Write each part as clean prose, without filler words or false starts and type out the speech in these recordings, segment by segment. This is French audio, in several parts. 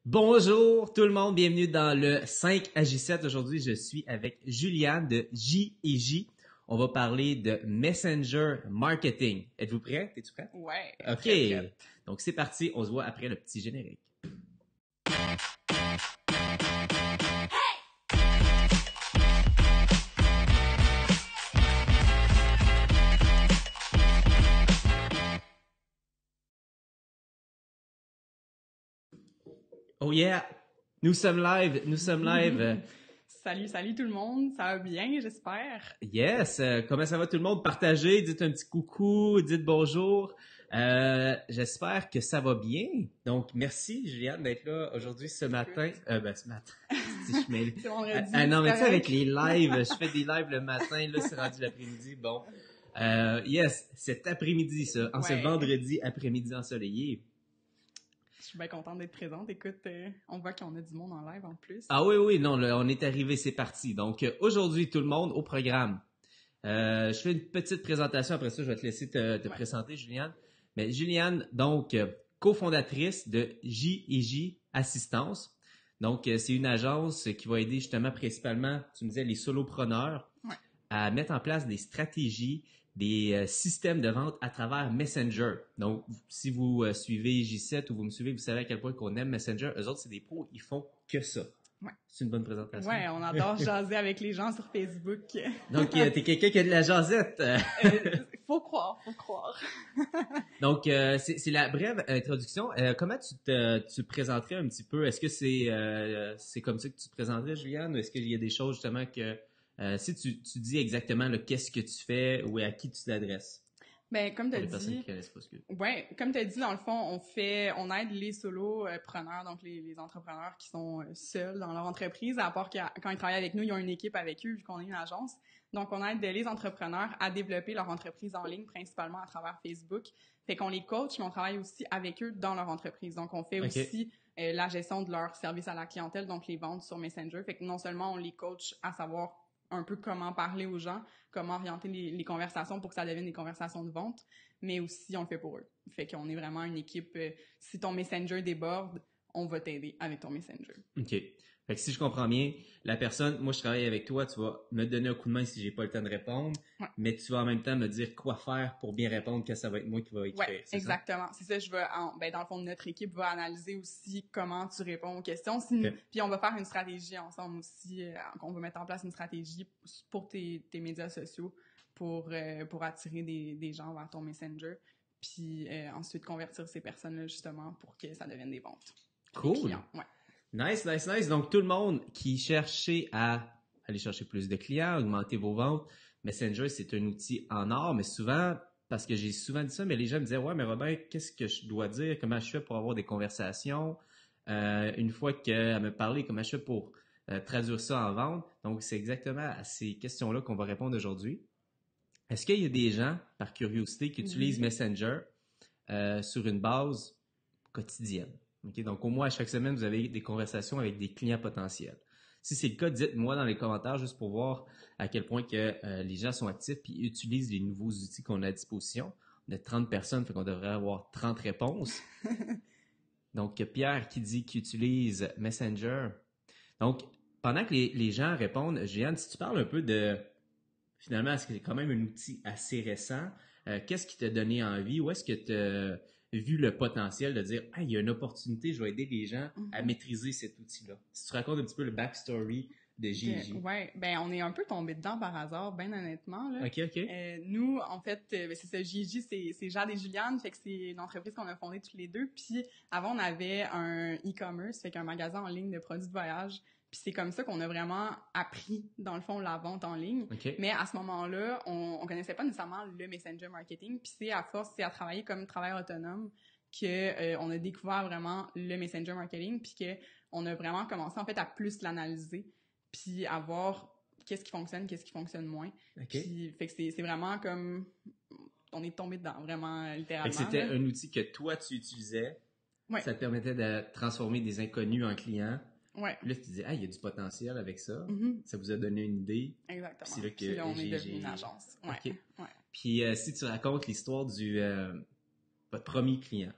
Bonjour tout le monde, bienvenue dans le 5 à J7. Aujourd'hui, je suis avec Juliane de J&J. On va parler de Messenger Marketing. Êtes-vous prêts? T'es-tu prête? Ouais. OK. Très prête. Donc c'est parti, on se voit après le petit générique. Oh yeah! Nous sommes live. Salut tout le monde. Ça va bien, j'espère. Yes! Comment ça va tout le monde? Partagez, dites un petit coucou, dites bonjour. J'espère que ça va bien. Donc, merci Juliane d'être là aujourd'hui ce matin. Ce matin. Si je mêle. C'est vendredi. Non, mais tu sais, correct. avec les lives, je fais des lives le matin, là, c'est rendu l'après-midi. Bon. Yes, cet après-midi, ça. En ce Ouais. vendredi après-midi ensoleillé. Je suis bien contente d'être présente. Écoute, on voit qu'on a du monde en live en plus. Ah oui, non, là, on est arrivé, c'est parti. Donc, aujourd'hui, tout le monde au programme. Je fais une petite présentation, après ça, je vais te laisser te présenter, Juliane. Mais Juliane, donc, cofondatrice de J&J Assistance. Donc, c'est une agence qui va aider justement principalement, tu me disais, les solopreneurs à mettre en place des stratégies, des systèmes de vente à travers Messenger. Donc, si vous suivez J7 ou vous me suivez, vous savez à quel point qu'on aime Messenger. Eux autres, c'est des pros, ils font que ça. Ouais. C'est une bonne présentation. Ouais, on adore jaser avec les gens sur Facebook. Donc, t'es quelqu'un qui a de la jasette. Faut croire. Donc, c'est la brève introduction. Comment tu te présenterais un petit peu? Est-ce que c'est comme ça que tu te présenterais, Juliane? Ou est-ce qu'il y a des choses justement que... si tu dis exactement qu'est-ce que tu fais ou à qui tu t'adresses? Ben, comme tu as Pour les personnes dit, qui connaissent pas ce que... ouais, comme tu as dit, dans le fond, on aide les solopreneurs, donc les entrepreneurs qui sont seuls dans leur entreprise, à part que quand ils travaillent avec nous, ils ont une équipe avec eux, vu qu'on est une agence. Donc, on aide les entrepreneurs à développer leur entreprise en ligne, principalement à travers Facebook. Fait qu'on les coach, mais on travaille aussi avec eux dans leur entreprise. Donc, on fait aussi la gestion de leur service à la clientèle, donc les ventes sur Messenger. Fait que non seulement on les coach à savoir un peu comment parler aux gens, comment orienter les conversations pour que ça devienne des conversations de vente, mais aussi on le fait pour eux. Fait qu'on est vraiment une équipe, si ton Messenger déborde, on va t'aider avec ton Messenger. OK. Fait que si je comprends bien, la personne, moi je travaille avec toi, tu vas me donner un coup de main si j'ai pas le temps de répondre, mais tu vas en même temps me dire quoi faire pour bien répondre, que ça va être moi qui va écrire. Ouais, exactement. C'est ça, dans le fond, notre équipe va analyser aussi comment tu réponds aux questions. Puis on va faire une stratégie ensemble aussi, on va mettre en place une stratégie pour tes médias sociaux pour attirer des gens vers ton Messenger, puis ensuite convertir ces personnes-là justement pour que ça devienne des ventes. Cool. Des clients. Ouais. Nice. Donc, tout le monde qui cherchait à aller chercher plus de clients, augmenter vos ventes, Messenger, c'est un outil en or, mais souvent, parce que j'ai souvent dit ça, mais les gens me disaient, ouais, mais Robin, qu'est-ce que je dois dire? Comment je fais pour avoir des conversations? Une fois qu'elle me parlait, comment je fais pour traduire ça en vente? Donc, c'est exactement à ces questions-là qu'on va répondre aujourd'hui. Est-ce qu'il y a des gens, par curiosité, qui utilisent Messenger sur une base quotidienne? Okay? Donc, au moins, à chaque semaine, vous avez des conversations avec des clients potentiels. Si c'est le cas, dites-moi dans les commentaires juste pour voir à quel point que les gens sont actifs et utilisent les nouveaux outils qu'on a à disposition. On a 30 personnes, fait qu'on devrait avoir 30 réponses. Donc, Pierre qui dit qu'il utilise Messenger. Donc, pendant que les gens répondent, Jeanne, si tu parles un peu de... Finalement, est-ce que c'est quand même un outil assez récent? Qu'est-ce qui t'a donné envie? Où est-ce que tu as vu le potentiel de dire « Ah, il y a une opportunité, je vais aider les gens à maîtriser cet outil-là ». Si tu racontes un petit peu le backstory de J&J. Ouais, ben on est un peu tombé dedans par hasard, ben honnêtement. Là. OK. Nous, en fait, c'est ça, J&J, c'est Jade et Juliane, fait que c'est une entreprise qu'on a fondée tous les deux. Puis avant, on avait un e-commerce, fait qu'un magasin en ligne de produits de voyage. Puis c'est comme ça qu'on a vraiment appris, dans le fond, la vente en ligne. Okay. Mais à ce moment-là, on connaissait pas nécessairement le Messenger Marketing. Puis c'est à travailler comme travailleur autonome que on a découvert vraiment le Messenger Marketing, puis que on a vraiment commencé en fait à plus l'analyser, puis à voir qu'est-ce qui fonctionne moins. Okay. Puis fait que c'est vraiment comme on est tombé dedans, vraiment littéralement. Fait que c'était un outil que toi tu utilisais. Ouais. Ça te permettait de transformer des inconnus en clients. Ouais. Là, tu te disais, ah, il y a du potentiel avec ça. Mm-hmm. Ça vous a donné une idée. Exactement. C'est là que puis là, on est devenu une agence. Ouais. Okay. Ouais. Puis si tu racontes l'histoire du votre premier client.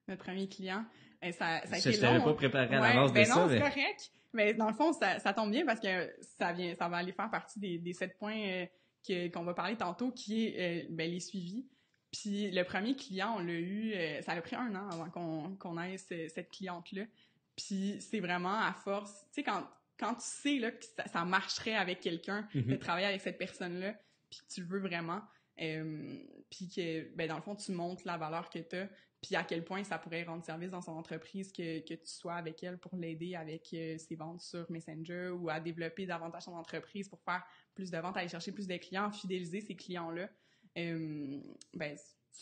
Notre premier client, Ça a Je été t'avais long. pas préparé à Ouais, l'avance de ben ça, non, mais... c'est correct. Mais dans le fond, ça tombe bien parce que ça va aller faire partie des 7 points qu'on va parler tantôt, qui est les suivis. Puis le premier client, on l'a eu, ça a pris 1 an avant qu'on ait cette cliente-là. Puis c'est vraiment à force, tu sais, quand tu sais là, que ça marcherait avec quelqu'un, de travailler avec cette personne-là, puis que tu le veux vraiment, puis que, dans le fond, tu montres la valeur que tu as, puis à quel point ça pourrait rendre service dans son entreprise que tu sois avec elle pour l'aider avec ses ventes sur Messenger ou à développer davantage son entreprise pour faire plus de ventes, aller chercher plus de clients, fidéliser ces clients-là.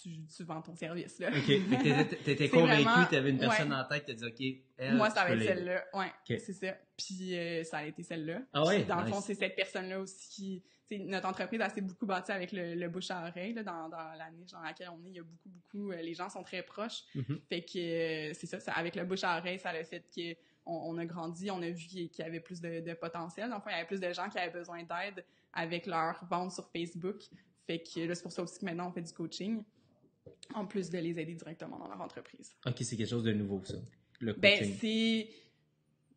Tu vends ton service, là. OK. Mais t'étais convaincu, t'avais une personne en tête, t'as dit, OK, elle, moi, ça je va peux être l'aider. celle-là. Ouais, OK. c'est ça. Puis ça a été celle-là. Ah ouais? Puis, dans le fond, Nice. c'est cette personne-là aussi qui... Notre entreprise, elle s'est beaucoup bâtie avec le bouche à oreille, là, dans la niche dans laquelle on est. Il y a beaucoup... les gens sont très proches. Fait que c'est ça, avec le bouche à oreille, ça a fait qu'on a grandi, on a vu qu'il y avait plus de potentiel. Enfin, il y avait plus de gens qui avaient besoin d'aide avec leur vente sur Facebook. Fait que là, c'est pour ça aussi que maintenant, on fait du coaching, en plus de les aider directement dans leur entreprise. OK, c'est quelque chose de nouveau, ça, le coaching.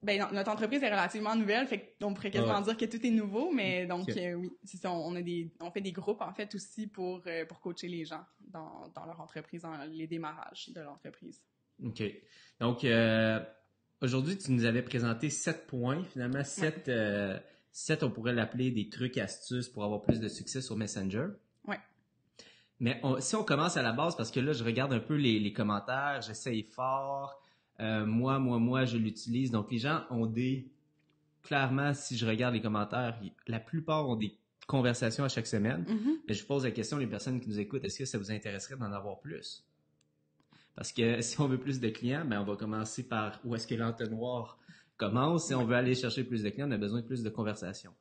Notre entreprise est relativement nouvelle, fait qu'on pourrait quasiment dire que tout est nouveau, mais donc, oui, c'est ça, on fait des groupes, en fait, aussi pour coacher les gens dans leur entreprise, dans les démarrages de l'entreprise. OK. Donc, aujourd'hui, tu nous avais présenté 7 points, finalement, 7, on pourrait l'appeler des trucs, astuces pour avoir plus de succès sur Messenger. Ouais. Mais si on commence à la base, parce que là, je regarde un peu les commentaires, j'essaye fort, moi, je l'utilise. Donc, les gens ont clairement, si je regarde les commentaires, la plupart ont des conversations à chaque semaine. Mais je pose la question, les personnes qui nous écoutent, est-ce que ça vous intéresserait d'en avoir plus? Parce que si on veut plus de clients, on va commencer par où est-ce que l'entonnoir commence. Si on veut aller chercher plus de clients, on a besoin de plus de conversations.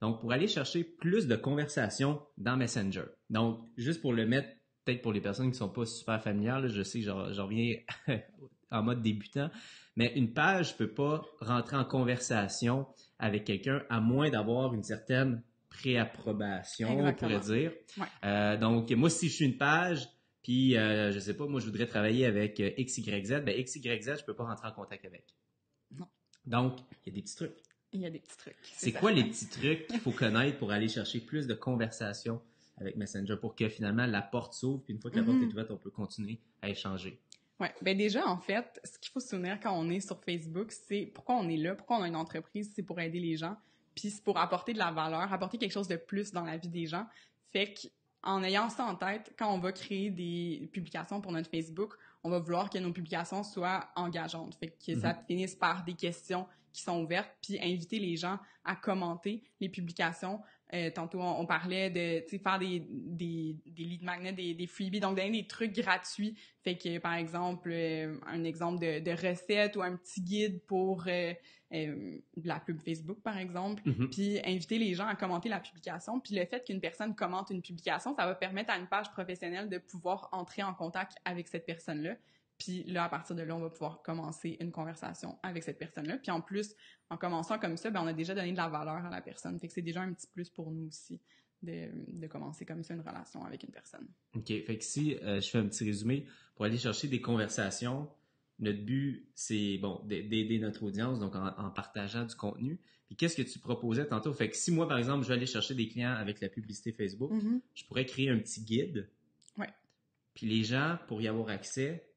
Donc, pour aller chercher plus de conversations dans Messenger. Donc, juste pour le mettre, peut-être pour les personnes qui ne sont pas super familières, là, je sais que j'en reviens en mode débutant, mais une page ne peut pas rentrer en conversation avec quelqu'un à moins d'avoir une certaine préapprobation, Exactement. on pourrait dire. Ouais. Donc, moi, si je suis une page, puis je sais pas, moi, je voudrais travailler avec XYZ, XYZ, je peux pas rentrer en contact avec. Non. Donc, il y a des petits trucs. Il y a des petits trucs. C'est quoi les petits trucs qu'il faut connaître pour aller chercher plus de conversations avec Messenger pour que finalement la porte s'ouvre, puis une fois que la porte est ouverte, on peut continuer à échanger? Ouais, déjà, en fait, ce qu'il faut se souvenir quand on est sur Facebook, c'est pourquoi on est là, pourquoi on a une entreprise, c'est pour aider les gens, puis c'est pour apporter de la valeur, apporter quelque chose de plus dans la vie des gens. Fait qu'en ayant ça en tête, quand on va créer des publications pour notre Facebook, on va vouloir que nos publications soient engageantes. Fait que ça finisse par des questions qui sont ouvertes, puis inviter les gens à commenter les publications. Tantôt, on parlait de faire des lead magnets, des freebies, donc donner des trucs gratuits. Fait que, par exemple, un exemple de recette ou un petit guide pour la pub Facebook, par exemple, puis inviter les gens à commenter la publication. Puis le fait qu'une personne commente une publication, ça va permettre à une page professionnelle de pouvoir entrer en contact avec cette personne-là. Puis là, à partir de là, on va pouvoir commencer une conversation avec cette personne-là. Puis en plus, en commençant comme ça, on a déjà donné de la valeur à la personne. Fait que c'est déjà un petit plus pour nous aussi de commencer comme ça une relation avec une personne. OK. Fait que si je fais un petit résumé, pour aller chercher des conversations, notre but, c'est d'aider notre audience, donc en partageant du contenu. Puis qu'est-ce que tu proposais tantôt? Fait que si moi, par exemple, je vais aller chercher des clients avec la publicité Facebook, je pourrais créer un petit guide. Ouais. Puis les gens, pour y avoir accès,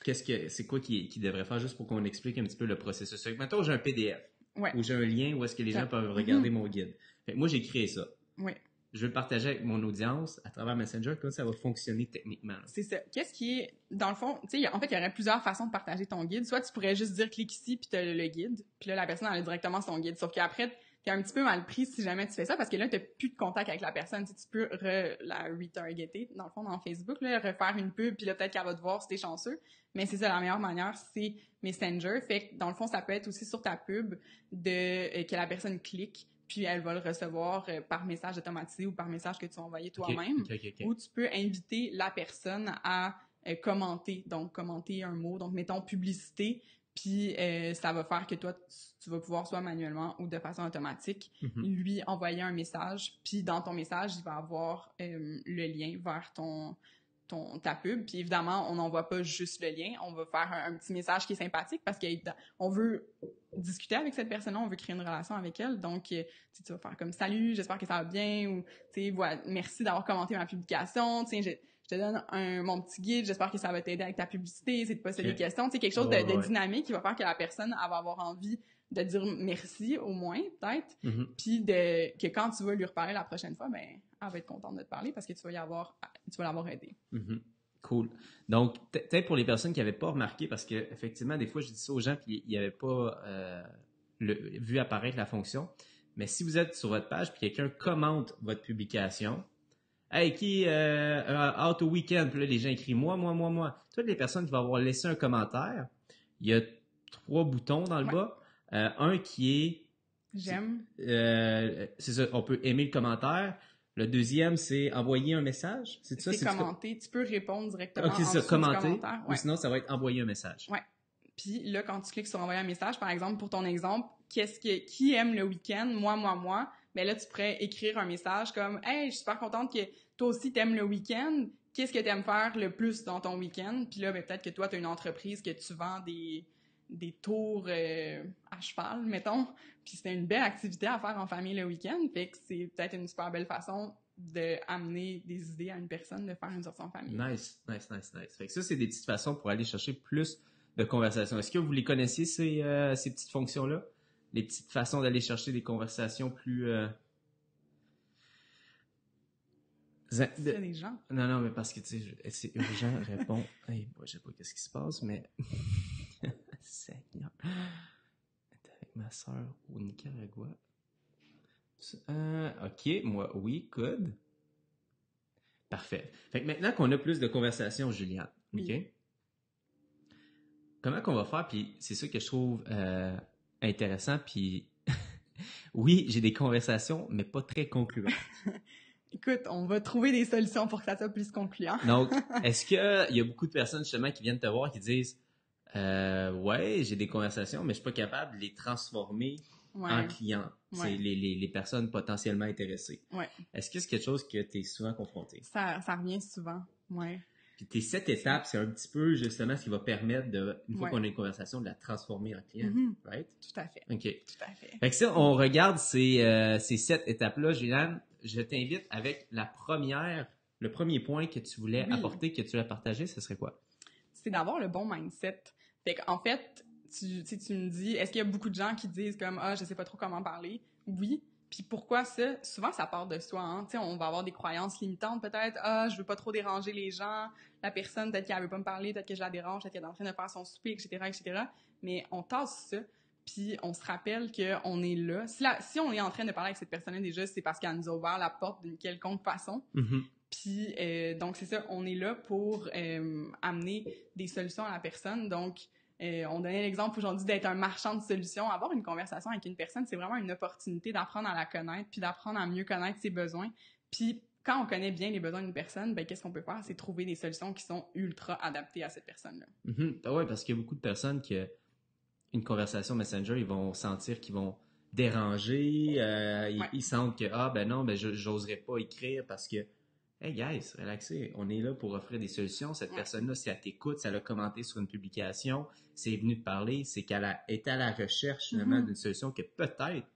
c'est quoi qu'ils devraient faire juste pour qu'on explique un petit peu le processus? Fait que, mettons, j'ai un PDF ou j'ai un lien où est-ce que les gens peuvent regarder mon guide. Fait que moi, j'ai créé ça. Oui. Je veux le partager avec mon audience à travers Messenger. Comment ça va fonctionner techniquement? C'est ça. Qu'est-ce qui est, dans le fond, tu sais, en fait, il y aurait plusieurs façons de partager ton guide. Soit tu pourrais juste dire clique ici puis t'as le guide. Puis là, la personne elle a directement son guide. Sauf qu'après, t'es un petit peu mal pris si jamais tu fais ça parce que là, t'as plus de contact avec la personne. Tu peux la retargeter, dans le fond, dans Facebook, là, refaire une pub puis là, peut-être qu'elle va te voir si t'es chanceux. Mais c'est ça, la meilleure manière, c'est Messenger. Fait que, dans le fond, ça peut être aussi sur ta pub que la personne clique puis elle va le recevoir par message automatisé ou par message que tu as envoyé toi-même. Okay. Ou tu peux inviter la personne à commenter. Donc, commenter un mot. Donc, mettons publicité, puis ça va faire que toi, tu vas pouvoir soit manuellement ou de façon automatique lui envoyer un message. Puis dans ton message, il va avoir le lien vers ta pub. Puis évidemment, on n'envoie pas juste le lien. On va faire un petit message qui est sympathique parce qu'on veut discuter avec cette personne-là, on veut créer une relation avec elle. Donc, tu vas faire comme « Salut, j'espère que ça va bien » ou « Voilà, merci d'avoir commenté ma publication. Tiens, je te donne mon petit guide, j'espère que ça va t'aider avec ta publicité, c'est de poser des questions. » Tu sais, quelque chose de dynamique qui va faire que la personne elle va avoir envie de dire merci au moins, peut-être. Puis que quand tu vas lui reparler la prochaine fois, ben elle va être contente de te parler parce que tu vas l'avoir aidé. Cool. Donc, peut-être pour les personnes qui n'avaient pas remarqué, parce que effectivement, des fois, je dis ça aux gens puis ils n'avaient pas vu apparaître la fonction. Mais si vous êtes sur votre page puis quelqu'un commente votre publication, hey, qui out au week-end, puis là, les gens écrivent moi. Toutes les personnes qui vont avoir laissé un commentaire, il y a 3 boutons dans le bas. Un qui est j'aime. C'est ça, on peut aimer le commentaire. Le deuxième, c'est envoyer un message. C'est ça? C'est commenter. Tu peux répondre directement en dessous du commentaire. Ouais. Ou sinon, ça va être envoyer un message. Ouais. Puis là, quand tu cliques sur envoyer un message, par exemple, pour ton exemple, qui aime le week-end? Moi. Ben là, tu pourrais écrire un message comme « Hey, je suis super contente que toi aussi t'aimes le week-end. Qu'est-ce que t'aimes faire le plus dans ton week-end? » Puis là, ben, peut-être que toi, t'as une entreprise que tu vends des tours à cheval, mettons. Puis c'était une belle activité à faire en famille le week-end. Fait que c'est peut-être une super belle façon d'amener des idées à une personne de faire une sortie en famille. Nice. Fait que ça, c'est des petites façons pour aller chercher plus de conversations. Est-ce que vous les connaissiez, ces petites fonctions-là? Les petites façons d'aller chercher des conversations plus... C'est des gens. Non, mais parce que, tu sais, c'est urgent, répond. Hey, moi, je sais pas qu'est-ce qui se passe, mais... Seigneur. T'es avec ma soeur au Nicaragua. OK, moi, oui, good. Parfait. Fait que maintenant qu'on a plus de conversations, Juliane, OK? Oui. Comment qu'on va faire? Puis c'est ça que je trouve intéressant, puis... oui, j'ai des conversations, mais pas très concluantes. Écoute, on va trouver des solutions pour que ça soit plus concluant. Donc, est-ce qu'il y a beaucoup de personnes, justement, qui viennent te voir qui disent ouais, j'ai des conversations, mais je suis pas capable de les transformer en clients. C'est les personnes potentiellement intéressées. Ouais. Est-ce que c'est quelque chose que tu es souvent confronté? Ça revient souvent, ouais. Puis tes 7 étapes, c'est un petit peu justement ce qui va permettre une fois qu'on a une conversation, de la transformer en client, right? Tout à fait. OK. Tout à fait. Fait que ça, on regarde ces 7 étapes-là. Juliane, je t'invite avec le premier point que tu voulais apporter, que tu voulais partager, ce serait quoi? C'est d'avoir le bon mindset. Fait qu'en fait, tu me dis, est-ce qu'il y a beaucoup de gens qui disent comme, je sais pas trop comment parler? Oui. Puis pourquoi ça? Souvent, ça part de soi, hein. Tu sais, on va avoir des croyances limitantes, peut-être. Je veux pas trop déranger les gens. La personne, peut-être qu'elle veut pas me parler, peut-être que je la dérange, peut-être qu'elle est en train de faire son souper, etc. Mais on tasse ça. Puis on se rappelle qu'on est là. Si on est en train de parler avec cette personne-là déjà, c'est parce qu'elle nous a ouvert la porte d'une quelconque façon. Puis donc c'est ça, on est là pour amener des solutions à la personne. Donc on donnait l'exemple aujourd'hui d'être un marchand de solutions. Avoir une conversation avec une personne, c'est vraiment une opportunité d'apprendre à la connaître, puis d'apprendre à mieux connaître ses besoins. Puis quand on connaît bien les besoins d'une personne, ben qu'est-ce qu'on peut faire? C'est trouver des solutions qui sont ultra adaptées à cette personne-là. Oui, parce qu'il y a beaucoup de personnes qui, une conversation Messenger, ils vont sentir qu'ils vont déranger. Ils sentent que, non, j'oserais pas écrire parce que hey guys, relaxez, on est là pour offrir des solutions. Cette personne-là, si elle t'écoute, si elle a commenté sur une publication, c'est venu te parler, c'est qu'elle est à la recherche finalement d'une solution que peut-être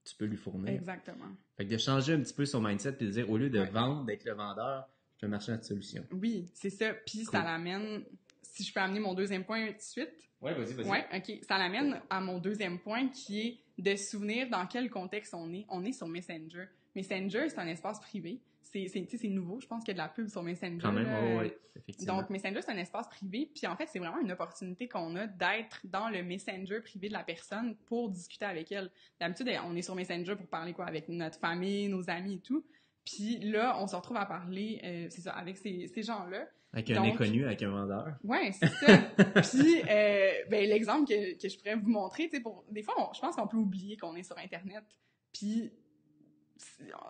tu peux lui fournir. Exactement. Fait que de changer un petit peu son mindset et de dire, au lieu de vendre, d'être le vendeur, je suis un marchand de solutions. Oui, c'est ça. Puis ça l'amène, si je peux amener mon deuxième point tout de suite. Ouais, vas-y. Ouais, OK. Ça l'amène à mon deuxième point qui est de se souvenir dans quel contexte on est. On est sur Messenger. Messenger, c'est un espace privé. C'est nouveau, je pense qu'il y a de la pub sur Messenger. Quand même, oui, effectivement. Donc, Messenger, c'est un espace privé. Puis en fait, c'est vraiment une opportunité qu'on a d'être dans le Messenger privé de la personne pour discuter avec elle. D'habitude, on est sur Messenger pour parler avec notre famille, nos amis et tout. Puis là, on se retrouve à parler, c'est ça, avec ces gens-là. Avec un inconnu, avec un vendeur. Ouais, c'est ça. Puis, l'exemple que je pourrais vous montrer, tu sais, des fois, je pense qu'on peut oublier qu'on est sur Internet. Puis,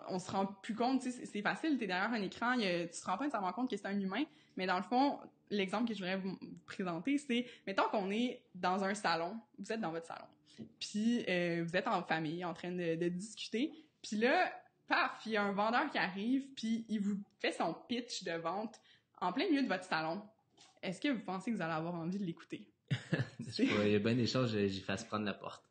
on se rend plus compte, tu sais, c'est facile, t'es derrière un écran, tu te rends pas nécessairement compte que c'est un humain, mais dans le fond, l'exemple que je voudrais vous présenter, c'est, mettons qu'on est dans un salon, vous êtes dans votre salon, puis vous êtes en famille, en train de discuter, puis là, paf, il y a un vendeur qui arrive, puis il vous fait son pitch de vente en plein milieu de votre salon, est-ce que vous pensez que vous allez avoir envie de l'écouter? Il y a bien des choses, j'y fasse prendre la porte.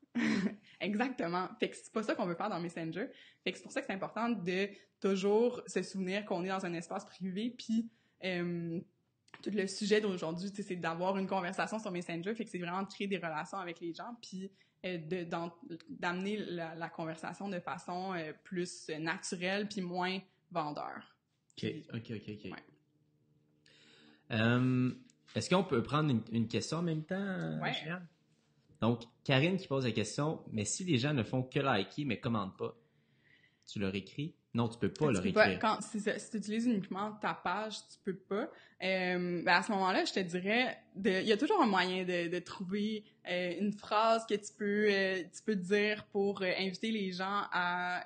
Exactement. Fait que c'est pas ça qu'on veut faire dans Messenger. Fait que c'est pour ça que c'est important de toujours se souvenir qu'on est dans un espace privé, puis tout le sujet d'aujourd'hui, c'est d'avoir une conversation sur Messenger. Fait que c'est vraiment de créer des relations avec les gens, puis d'amener la conversation de façon plus naturelle, puis moins vendeur. OK. Ouais. Est-ce qu'on peut prendre une question en même temps, Ouais. Juliane? Donc, Karine qui pose la question, mais si les gens ne font que liker, mais commentent pas, tu leur écris? Non, tu peux pas leur écrire. Si tu utilises uniquement ta page, tu peux pas. À ce moment-là, je te dirais, il y a toujours un moyen de trouver une phrase que tu peux dire pour inviter les gens à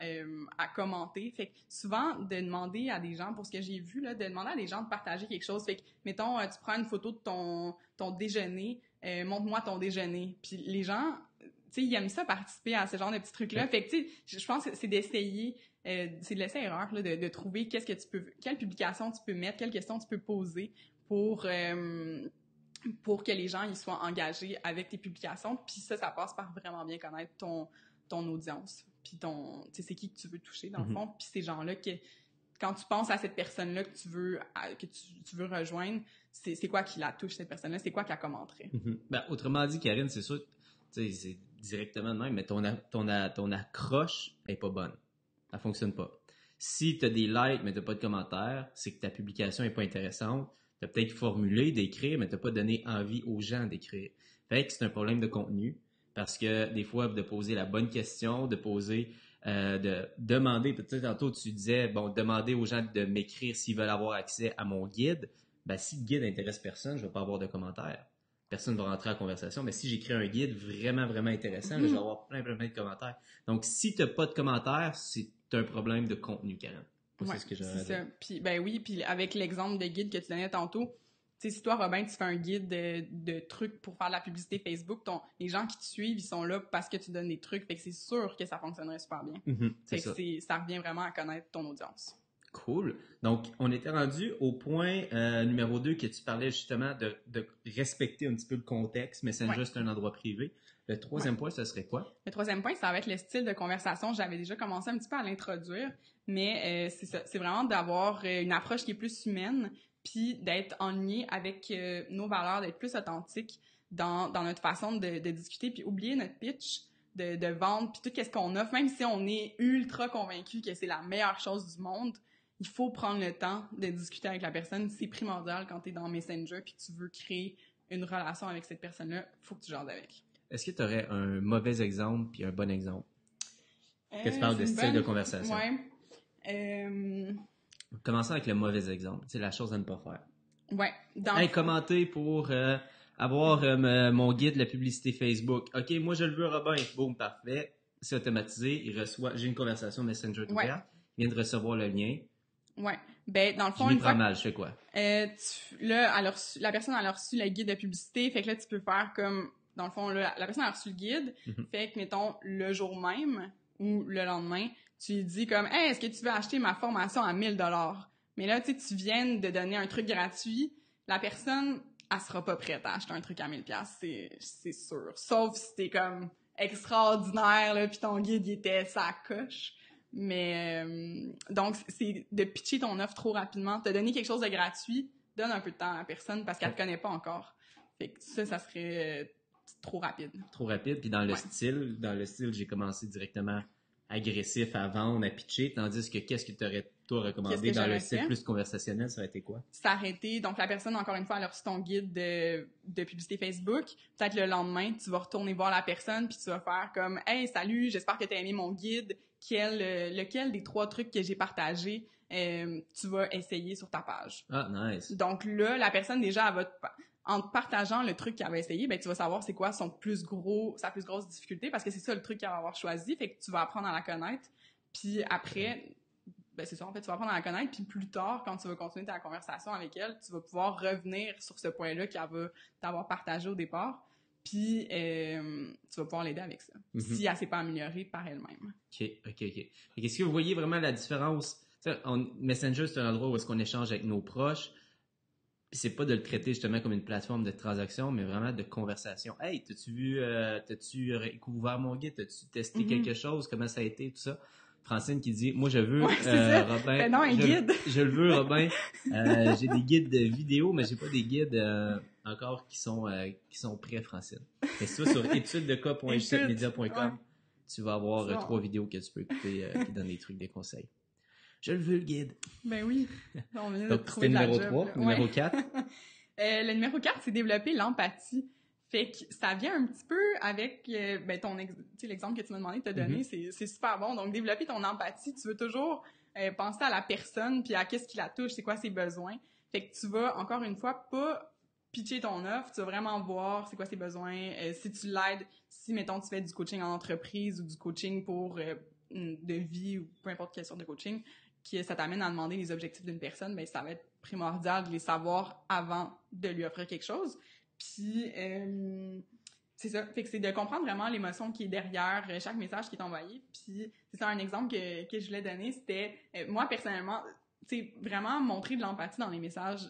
commenter. Fait que souvent, de demander à des gens, pour ce que j'ai vu, là, de demander à des gens de partager quelque chose. Fait que, mettons, tu prends une photo de ton déjeuner, montre-moi ton déjeuner. Puis les gens, tu sais, ils aiment ça participer à ce genre de petits trucs-là. Fait que, tu sais, je pense que c'est d'essayer, c'est de l'essai-erreur, là, de trouver quelle publication tu peux mettre, quelles questions tu peux poser pour que les gens ils soient engagés avec tes publications. Puis ça passe par vraiment bien connaître ton audience. Puis tu sais, c'est qui que tu veux toucher, dans le fond. Puis ces gens-là, quand tu penses à cette personne-là que tu veux rejoindre, c'est quoi qui la touche, cette personne-là? C'est quoi qu'elle commenterait? Ben, autrement dit, Karine, c'est sûr, tu sais, c'est directement de même, mais ton accroche est pas bonne. Elle fonctionne pas. Si tu as des likes, mais tu n'as pas de commentaires, c'est que ta publication est pas intéressante. Tu as peut-être formulé d'écrire, mais tu n'as pas donné envie aux gens d'écrire. Fait que c'est un problème de contenu, parce que des fois, de poser la bonne question, de demander, peut-être tantôt tu disais, demander aux gens de m'écrire s'ils veulent avoir accès à mon guide. Ben, si le guide intéresse personne, je vais pas avoir de commentaires. Personne ne va rentrer en conversation. Mais si j'écris un guide vraiment, vraiment intéressant, là, je vais avoir plein de commentaires. Donc, si tu n'as pas de commentaires, c'est un problème de contenu, Karen. Ouais, c'est ce que j'aurais c'est ça. Puis, puis avec l'exemple de guide que tu donnais tantôt, tu sais, si toi, Robin, tu fais un guide de trucs pour faire de la publicité Facebook, les gens qui te suivent, ils sont là parce que tu donnes des trucs. Fait que c'est sûr que ça fonctionnerait super bien. C'est ça. Ça revient vraiment à connaître ton audience. Cool. Donc, on était rendu au point numéro 2 que tu parlais justement de respecter un petit peu le contexte, mais c'est juste un endroit privé. Le troisième point, ce serait quoi? Le troisième point, ça va être le style de conversation. J'avais déjà commencé un petit peu à l'introduire, mais c'est ça. C'est vraiment d'avoir une approche qui est plus humaine, puis d'être en ligne avec nos valeurs, d'être plus authentique dans notre façon de discuter, puis oublier notre pitch, de vendre, puis tout ce qu'on offre, même si on est ultra convaincu que c'est la meilleure chose du monde, il faut prendre le temps de discuter avec la personne. C'est primordial quand tu es dans Messenger puis que tu veux créer une relation avec cette personne-là. Il faut que tu jases avec. Est-ce que tu aurais un mauvais exemple puis un bon exemple? Que tu parles de style de conversation. Ouais. Commençons avec le mauvais exemple. C'est la chose à ne pas faire. Ouais. Commenter pour avoir mon guide de la publicité Facebook. OK, moi je le veux, Robin. Boum, parfait. C'est automatisé. J'ai une conversation Messenger ouverte. Il vient de recevoir le lien. Ouais. Ben, dans le fond, je m'y prends mal, je fais quoi? La personne a reçu le guide de publicité, fait que là, tu peux faire comme, dans le fond, là, la personne a reçu le guide, fait que, mettons, le jour même ou le lendemain, tu lui dis comme, hey, est-ce que tu veux acheter ma formation à 1000 $? Mais là, tu sais, tu viens de donner un truc gratuit, la personne, elle sera pas prête à acheter un truc à 1000 $, c'est sûr. Sauf si t'es comme extraordinaire, là, pis ton guide, il était sa coche. Mais donc, c'est de pitcher ton offre trop rapidement. Te donner quelque chose de gratuit, donne un peu de temps à la personne parce qu'elle te connaît pas encore. Fait que ça serait trop rapide. Trop rapide. Puis dans le style, j'ai commencé directement agressif à vendre, à pitcher, tandis que qu'est-ce que tu aurais toi recommandé dans le style plus conversationnel, ça aurait été quoi? S'arrêter. Donc, la personne, encore une fois, elle a reçu ton guide de publicité Facebook. Peut-être le lendemain, tu vas retourner voir la personne puis tu vas faire comme « Hey, salut, j'espère que tu as aimé mon guide. Lequel des 3 trucs que j'ai partagés tu vas essayer sur ta page? » Ah, nice. Donc là, la personne, déjà, en partageant le truc qu'elle va essayer, ben tu vas savoir c'est quoi sa plus grosse difficulté parce que c'est ça le truc qu'elle va avoir choisi. Fait que tu vas apprendre à la connaître. Puis après, ben c'est ça, en fait, tu vas apprendre à la connaître. Puis plus tard, quand tu vas continuer ta conversation avec elle, tu vas pouvoir revenir sur ce point-là qu'elle va t'avoir partagé au départ. Puis tu vas pouvoir l'aider avec ça. Si elle s'est pas améliorée par elle-même. OK. Est-ce que vous voyez vraiment la différence? Messenger, c'est un endroit où est-ce qu'on échange avec nos proches. Puis c'est pas de le traiter justement comme une plateforme de transaction, mais vraiment de conversation. Hey, t'as-tu ouvert mon guide? T'as-tu testé quelque chose? Comment ça a été? Tout ça. Francine qui dit, moi je veux, Robin. Ben non, un guide. Je le veux, Robin. J'ai des guides de vidéo, mais j'ai pas des guides encore qui sont prêts, Francine. Mais si tu vas sur étudesdecas.media.com, tu vas avoir 3 vidéos que tu peux écouter qui donnent des trucs, des conseils. Je le veux, le guide. Ben oui. Donc, c'était numéro 3. Numéro 4. Le numéro 4, c'est développer l'empathie. Fait que ça vient un petit peu avec l'exemple que tu m'as demandé de te donner, c'est super bon. Donc, développer ton empathie, tu veux toujours penser à la personne, puis à qu'est-ce qui la touche, c'est quoi ses besoins. Fait que tu vas, encore une fois, pas pitcher ton offre, tu vas vraiment voir c'est quoi ses besoins, si tu l'aides, si, mettons, tu fais du coaching en entreprise ou du coaching pour de vie ou peu importe quelle sorte de coaching, que ça t'amène à demander les objectifs d'une personne, ben ça va être primordial de les savoir avant de lui offrir quelque chose. Puis, c'est ça. Fait que c'est de comprendre vraiment l'émotion qui est derrière chaque message qui est envoyé. Puis, c'est ça un exemple que je voulais donner, c'était, moi, personnellement, tu sais, vraiment montrer de l'empathie dans les messages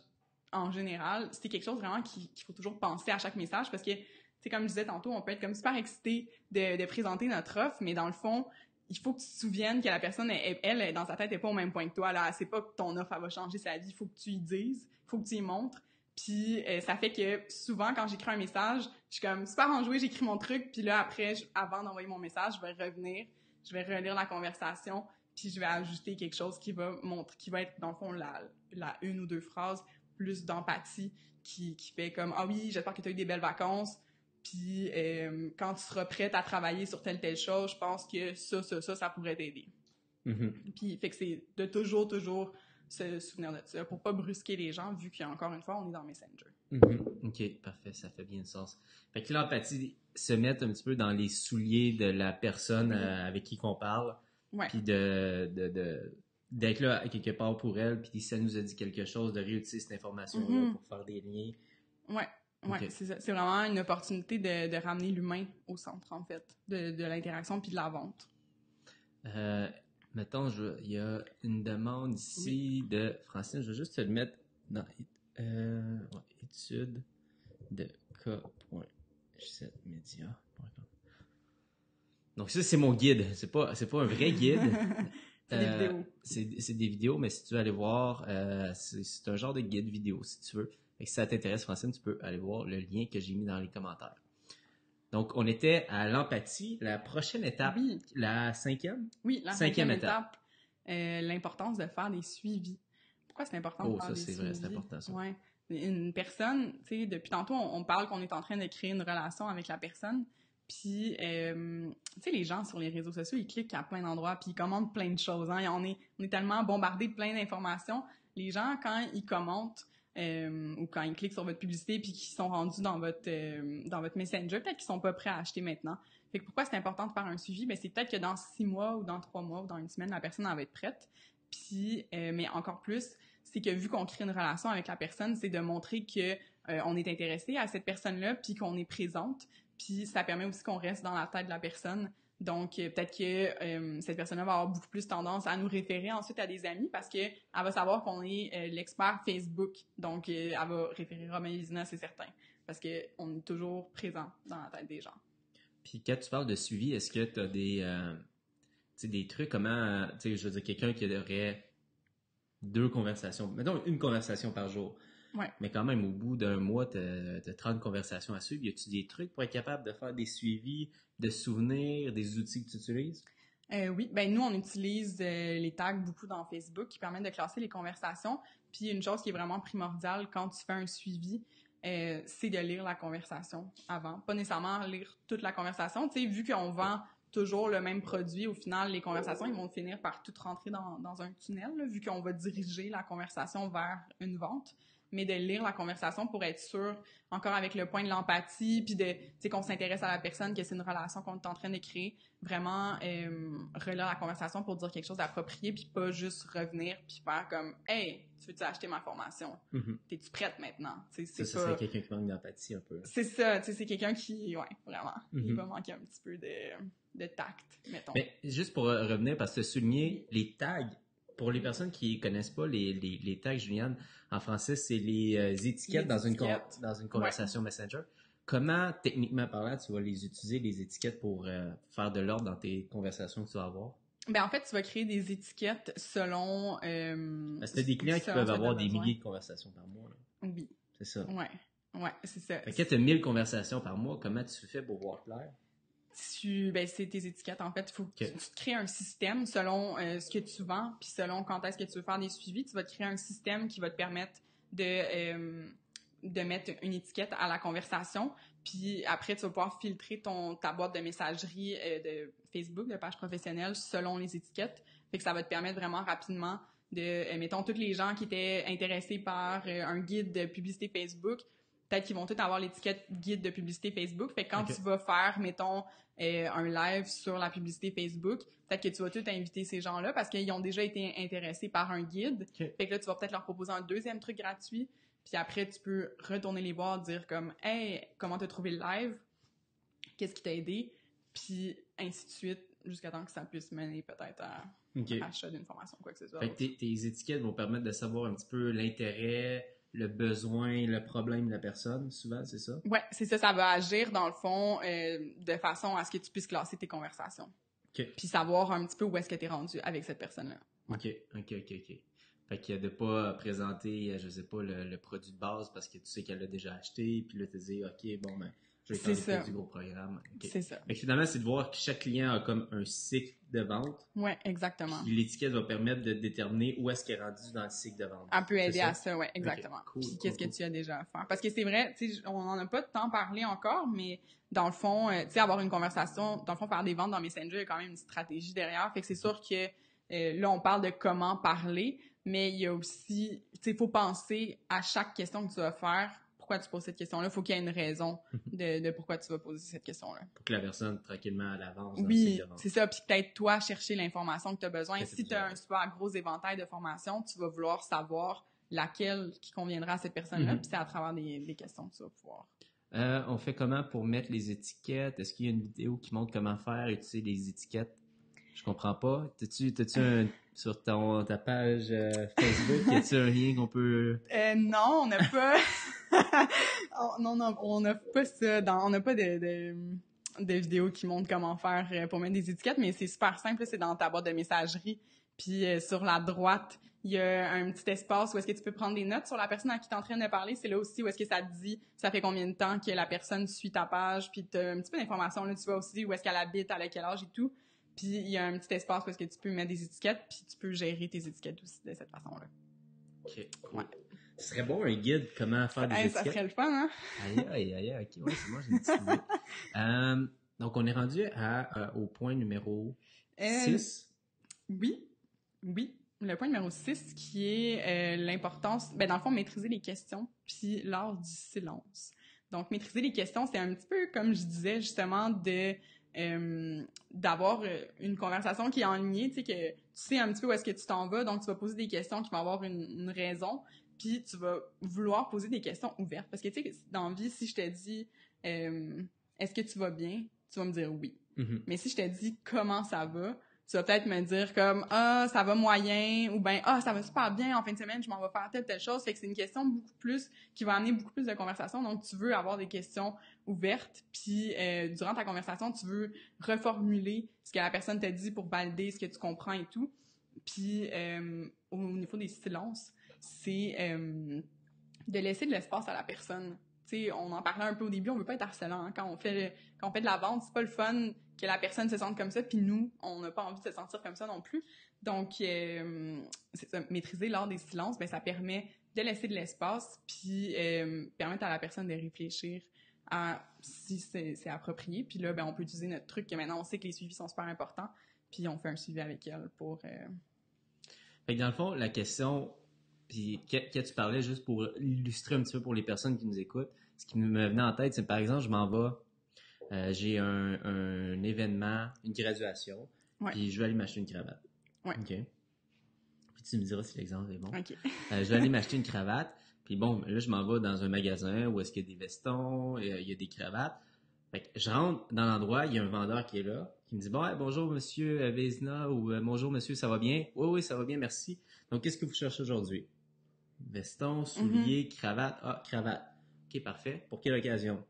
en général, c'est quelque chose vraiment qu'il faut toujours penser à chaque message parce que, tu sais, comme je disais tantôt, on peut être comme super excité de présenter notre offre, mais dans le fond, il faut que tu te souviennes que la personne, elle dans sa tête, n'est pas au même point que toi. Là, c'est pas que ton offre, elle va changer sa vie. Il faut que tu y dises. Il faut que tu y montres. Puis, ça fait que souvent, quand j'écris un message, je suis comme super enjouée, j'écris mon truc. Puis là, après, avant d'envoyer mon message, je vais revenir. Je vais relire la conversation. Puis, je vais ajouter quelque chose qui va être, dans le fond, la une ou deux phrases plus d'empathie qui fait comme « Ah oui, j'espère que tu as eu des belles vacances. » Puis, quand tu seras prête à travailler sur telle chose, je pense que ça pourrait t'aider. Puis, fait que c'est de toujours se souvenir de ça pour pas brusquer les gens, vu qu'encore une fois, on est dans Messenger. OK, parfait, ça fait bien de sens. Fait que l'empathie, se mettre un petit peu dans les souliers de la personne avec qui qu'on parle, puis d'être là quelque part pour elle, puis si ça nous a dit quelque chose, de réutiliser cette information-là pour faire des liens. Ouais, c'est ça. C'est vraiment une opportunité de ramener l'humain au centre, en fait, de l'interaction puis de la vente. Mettons, il y a une demande ici de Francine. Je vais juste te le mettre dans études de cas.media.com. Donc ça, c'est mon guide. C'est pas un vrai guide. C'est des vidéos. C'est des vidéos, mais si tu veux aller voir, c'est un genre de guide vidéo, si tu veux. Et si ça t'intéresse, Francine, tu peux aller voir le lien que j'ai mis dans les commentaires. Donc, on était à l'empathie. La prochaine étape, la 5e? Oui, la 5e étape, l'importance de faire des suivis. Pourquoi c'est important de faire des suivis? Oh, ça, c'est vrai, c'est important, ça. Ouais. Une personne, tu sais, depuis tantôt, on parle qu'on est en train de créer une relation avec la personne. Puis, tu sais, les gens sur les réseaux sociaux, ils cliquent à plein d'endroits, puis ils commandent plein de choses. Hein. On est tellement bombardés de plein d'informations. Les gens, quand ils commentent, ou quand ils cliquent sur votre publicité puis qu'ils sont rendus dans votre Messenger, peut-être qu'ils sont pas prêts à acheter maintenant. Fait que pourquoi c'est important de faire un suivi? Ben c'est peut-être que dans 6 mois ou dans 3 mois ou dans une semaine, la personne elle va être prête. Puis, mais encore plus, c'est que vu qu'on crée une relation avec la personne, c'est de montrer que on est intéressé à cette personne-là puis qu'on est présente. Puis ça permet aussi qu'on reste dans la tête de la personne. Donc, peut-être que cette personne-là va avoir beaucoup plus tendance à nous référer ensuite à des amis parce qu'elle va savoir qu'on est l'expert Facebook. Donc, elle va référer Romain Vézina, c'est certain. Parce qu'on est toujours présent dans la tête des gens. Puis, quand tu parles de suivi, est-ce que tu as des trucs, comment, je veux dire, quelqu'un qui aurait 2 conversations, mettons une conversation par jour. Ouais. Mais quand même, au bout d'un mois, tu as 30 conversations à suivre. Y a-tu des trucs pour être capable de faire des suivis, de souvenirs, des outils que tu utilises? Oui, ben nous, on utilise les tags beaucoup dans Facebook qui permettent de classer les conversations. Puis une chose qui est vraiment primordiale quand tu fais un suivi, c'est de lire la conversation avant. Pas nécessairement lire toute la conversation. Tu sais, vu qu'on vend toujours le même produit, au final, les conversations, ils vont finir par tout rentrer dans un tunnel, là, vu qu'on va diriger la conversation vers une vente. Mais de lire la conversation pour être sûr, encore avec le point de l'empathie, puis de, tu sais, qu'on s'intéresse à la personne, que c'est une relation qu'on est en train de créer, vraiment relire la conversation pour dire quelque chose d'approprié, puis pas juste revenir puis faire comme « Hey, tu veux-tu acheter ma formation? T'es-tu prête maintenant? » C'est ça, c'est quelqu'un qui manque d'empathie un peu. C'est ça, tu sais, c'est quelqu'un qui, ouais, vraiment, il va manquer un petit peu de tact, mettons. Mais juste pour revenir, parce que souligner les tags, Pour les personnes qui connaissent pas les tags, Juliane, en français, c'est les étiquettes dans une conversation Messenger. Comment, techniquement parlant, tu vas les utiliser, les étiquettes, pour faire de l'ordre dans tes conversations que tu vas avoir? Ben, en fait, tu vas créer des étiquettes selon... Parce que t'as des clients qui peuvent avoir des milliers de conversations par mois. Là. Oui. C'est ça. Ouais, c'est ça. Fait que quand tu as 1000 conversations par mois, comment tu fais pour voir clair? C'est tes étiquettes, en fait. Il faut que tu te crées un système selon ce que tu vends, puis selon quand est-ce que tu veux faire des suivis. Tu vas te créer un système qui va te permettre de mettre une étiquette à la conversation. Puis après, tu vas pouvoir filtrer ta boîte de messagerie de Facebook, de page professionnelle, selon les étiquettes. Fait que ça va te permettre vraiment rapidement mettons, tous les gens qui étaient intéressés par un guide de publicité Facebook, peut-être qu'ils vont tous avoir l'étiquette guide de publicité Facebook. Fait que quand tu vas faire, mettons, un live sur la publicité Facebook, peut-être que tu vas tout inviter ces gens-là parce qu'ils ont déjà été intéressés par un guide. Fait que là, tu vas peut-être leur proposer un deuxième truc gratuit. Puis après, tu peux retourner les voir, dire comme « Hey, comment t'as trouvé le live? Qu'est-ce qui t'a aidé? » Puis ainsi de suite, jusqu'à temps que ça puisse mener peut-être à l'achat d'une formation, quoi que ce soit. Fait que tes étiquettes vont permettre de savoir un petit peu l'intérêt, le besoin, le problème de la personne, souvent, c'est ça? Ouais, c'est ça. Ça va agir, dans le fond, de façon à ce que tu puisses classer tes conversations. Puis savoir un petit peu où est-ce que tu es rendu avec cette personne-là. Ouais. OK. Fait qu'il y a de pas présenter, je sais pas, le produit de base parce que tu sais qu'elle l'a déjà acheté, puis là, tu te dis, OK, bon, ben, je vais faire du gros programme. Okay. C'est ça. Fait que finalement, c'est de voir que chaque client a comme un cycle de vente. Ouais, exactement. Puis l'étiquette va permettre de déterminer où est-ce qu'elle est rendue dans le cycle de vente. Elle peut aider à ça, ouais, exactement. Okay. Cool, puis qu'est-ce que tu as déjà à faire? Parce que c'est vrai, tu sais, on en a pas tant parlé encore, mais dans le fond, tu sais, avoir une conversation, dans le fond, faire des ventes dans Messenger, il y a quand même une stratégie derrière. Fait que c'est sûr que là, on parle de comment parler, mais il y a aussi, tu sais, il faut penser à chaque question que tu vas faire. Pourquoi tu poses cette question-là? Il faut qu'il y ait une raison de pourquoi tu vas poser cette question-là. Pour que la personne, tranquillement, elle avance. Oui, c'est ça. Puis peut-être toi, chercher l'information que tu as besoin. Si tu as un super gros éventail de formation, tu vas vouloir savoir laquelle qui conviendra à cette personne-là. Puis c'est à travers des questions que tu vas pouvoir. On fait comment pour mettre les étiquettes? Est-ce qu'il y a une vidéo qui montre comment faire et utiliser les étiquettes? Je comprends pas. T'as-tu sur ta page Facebook, y a-tu un lien qu'on peut... Non, on n'a pas... non, on n'a pas ça. On n'a pas de vidéos qui montrent comment faire pour mettre des étiquettes, mais c'est super simple. C'est dans ta boîte de messagerie. Puis sur la droite, il y a un petit espace où est-ce que tu peux prendre des notes sur la personne à qui tu es en train de parler. C'est là aussi où est-ce que ça te dit ça fait combien de temps que la personne suit ta page. Puis tu as un petit peu d'informations. Là, tu vois aussi où est-ce qu'elle habite, à quel âge et tout. Puis il y a un petit espace où est-ce que tu peux mettre des étiquettes, puis tu peux gérer tes étiquettes aussi de cette façon-là. OK, cool. Ouais. Ce serait bon un guide comment faire des étiquettes. Ça serait le fun, hein? Aïe, OK, ouais, c'est moi, j'ai une petite idée. Donc, on est rendu au point numéro 6. Oui. Le point numéro 6 qui est l'importance, dans le fond, maîtriser les questions, puis l'art du silence. Donc, maîtriser les questions, c'est un petit peu, comme je disais, justement, d'avoir une conversation qui est en ligne, tu sais, que tu sais un petit peu où est-ce que tu t'en vas, donc tu vas poser des questions qui vont avoir une raison, puis tu vas vouloir poser des questions ouvertes. Parce que, tu sais, dans la vie, si je te dis « Est-ce que tu vas bien? » Tu vas me dire « Oui. » Mais si je te dis « Comment ça va? » Tu vas peut-être me dire comme « Ah, ça va moyen » ou bien « Ah, ça va super bien, en fin de semaine, je m'en vais faire telle chose. » Fait que c'est une question beaucoup plus, qui va amener beaucoup plus de conversation. Donc, tu veux avoir des questions ouvertes. Puis, durant ta conversation, tu veux reformuler ce que la personne t'a dit pour valider ce que tu comprends et tout. Puis, au niveau des silences, c'est de laisser de l'espace à la personne. Tu sais, on en parlait un peu au début, on veut pas être harcelant. Hein? Quand on fait de la vente, c'est pas le fun que la personne se sente comme ça, puis nous, on n'a pas envie de se sentir comme ça non plus. Donc, c'est ça, maîtriser l'art des silences, ça permet de laisser de l'espace, puis permettre à la personne de réfléchir à si c'est approprié. Puis là, on peut utiliser notre truc, que maintenant, on sait que les suivis sont super importants, puis on fait un suivi avec elle pour... Fait que dans le fond, la question... Puis, que tu parlais juste pour illustrer un petit peu pour les personnes qui nous écoutent, ce qui me venait en tête, c'est par exemple, je m'en vais, j'ai un événement, une graduation, puis je vais aller m'acheter une cravate. Ouais. OK. Puis tu me diras si l'exemple est bon. OK. Je vais aller m'acheter une cravate, puis bon, là, je m'en vais dans un magasin où est-ce qu'il y a des vestons, il y a des cravates. Fait que je rentre dans l'endroit, il y a un vendeur qui est là, qui me dit, bon, ouais, bonjour monsieur Vézina, ou bonjour monsieur, ça va bien? Oui, oui, ça va bien, merci. Donc, qu'est-ce que vous cherchez aujourd'hui? Veston, souliers, cravate. Ah, cravate. OK, parfait. Pour quelle occasion?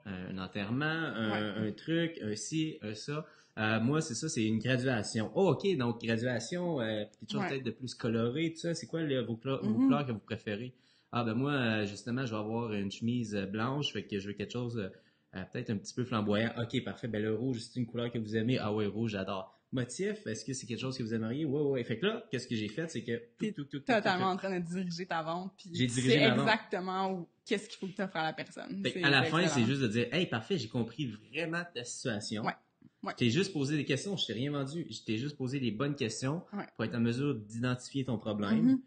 Un enterrement, un truc, un ci, un ça. Moi, c'est ça, c'est une graduation. Oh, OK, donc graduation, quelque chose peut-être de plus coloré, tout ça. C'est quoi vos couleurs que vous préférez? Ah, ben moi, justement, je vais avoir une chemise blanche, fait que je veux quelque chose peut-être un petit peu flamboyant. OK, parfait. Ben le rouge, c'est une couleur que vous aimez. Ah ouais, rouge, j'adore. Motif, est-ce que c'est quelque chose que vous aimeriez? Ouais, ouais. Fait que là, qu'est-ce que j'ai fait, c'est que T'es totalement en train de diriger ta vente, puis j'ai tu dirigé sais ma vente. exactement qu'est-ce qu'il faut que tu offres à la personne. Fait à la fin, c'est juste de dire, hey, parfait, j'ai compris vraiment ta situation. Ouais. Je t'ai juste posé des questions, je t'ai rien vendu. Je t'ai juste posé les bonnes questions pour être en mesure d'identifier ton problème